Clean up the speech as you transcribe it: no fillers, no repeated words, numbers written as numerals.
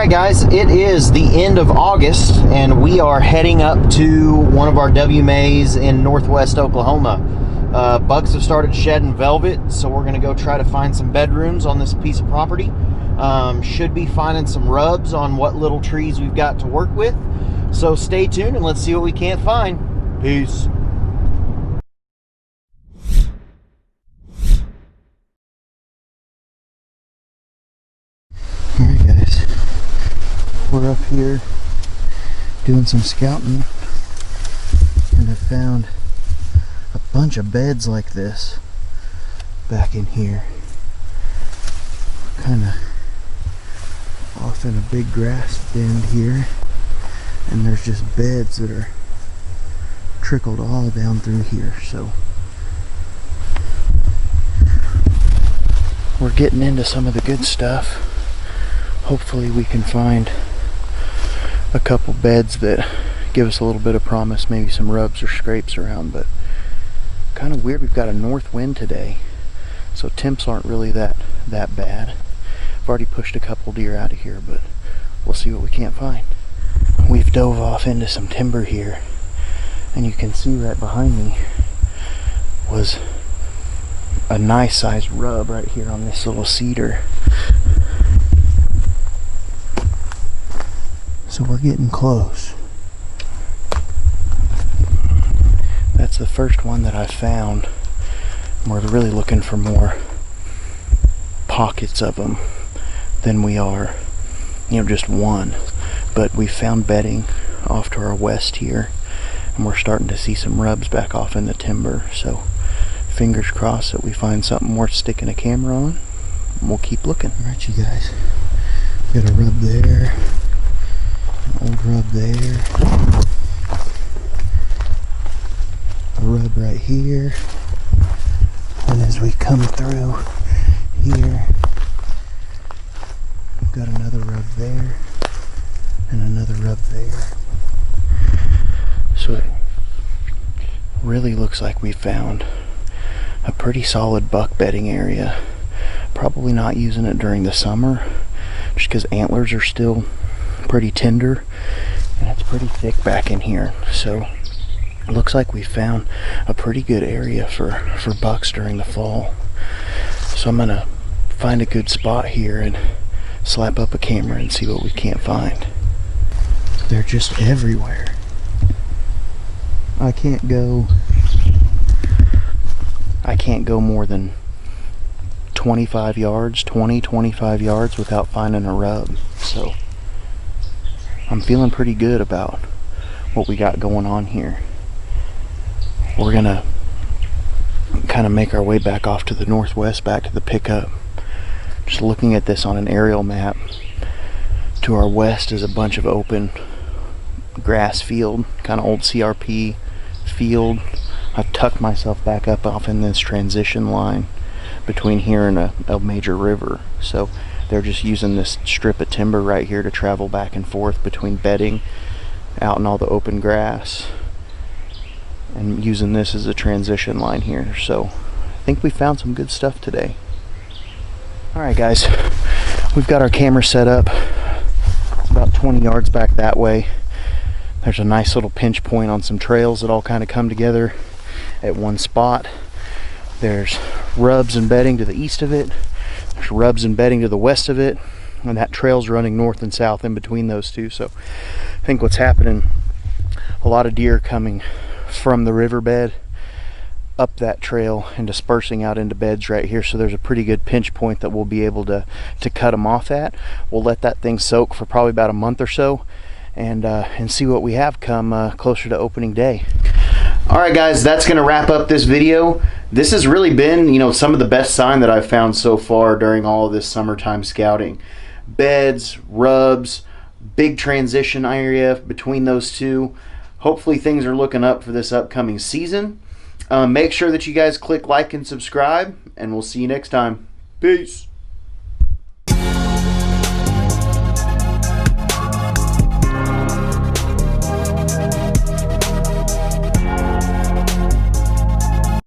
Alright guys, it is the end of August and we are heading up to one of our WMAs in northwest Oklahoma. Bucks have started shedding velvet, so we're going to go try to find some bedrooms on this piece of property. Should be finding some rubs on what little trees we've got to work with. So stay tuned and let's see what we can't find. Peace. Alright guys, we're up here doing some scouting and have found a bunch of beds like this back in here. Kind of off in a big grass bend here, and there's just beds that are trickled all down through here. So we're getting into some of the good stuff. Hopefully we can find a couple beds that give us a little bit of promise, maybe some rubs or scrapes around. But kind of weird, we've got a north wind today, so temps aren't really that bad. I've already pushed a couple deer out of here, but we'll see what we can't find. We've dove off into some timber here, and you can see right behind me was a nice sized rub right here on this little cedar. So we're getting close. That's the first one that I found. We're really looking for more pockets of them than we are, just one. But we found bedding off to our west here, and we're starting to see some rubs back off in the timber. So fingers crossed that we find something worth sticking a camera on, and we'll keep looking. Alright you guys, got a rub there, an old rub there, a rub right here, and as we come through here, we've got another rub there and another rub there. So it really looks like we found a pretty solid buck bedding area. Probably not using it during the summer just because antlers are still pretty tender and it's pretty thick back in here. So it looks like we found a pretty good area for bucks during the fall. So I'm gonna find a good spot here and slap up a camera and see what we can't find. They're just everywhere. I can't go more than 25 yards without finding a rub. So I'm feeling pretty good about what we got going on here. We're gonna kind of make our way back off to the northwest, back to the pickup. Just looking at this on an aerial map, to our west is a bunch of open grass field, kind of old CRP field. I've tucked myself back up off in this transition line between here and a major river. So they're just using this strip of timber right here to travel back and forth between bedding out in all the open grass and using this as a transition line here. So I think we found some good stuff today. Alright guys, we've got our camera set up. It's about 20 yards back that way. There's a nice little pinch point on some trails that all kind of come together at one spot. There's rubs and bedding to the east of it. There's rubs and bedding to the west of it. And that trail's running north and south in between those two. So I think what's happening, a lot of deer coming from the riverbed up that trail and dispersing out into beds right here. So there's a pretty good pinch point that we'll be able to cut them off at. We'll let that thing soak for probably about a month or so and see what we have come closer to opening day. Alright guys, that's going to wrap up this video. This has really been, some of the best sign that I've found so far during all of this summertime scouting. Beds, rubs, big transition area between those two. Hopefully things are looking up for this upcoming season. Make sure that you guys click like and subscribe, and we'll see you next time. Peace.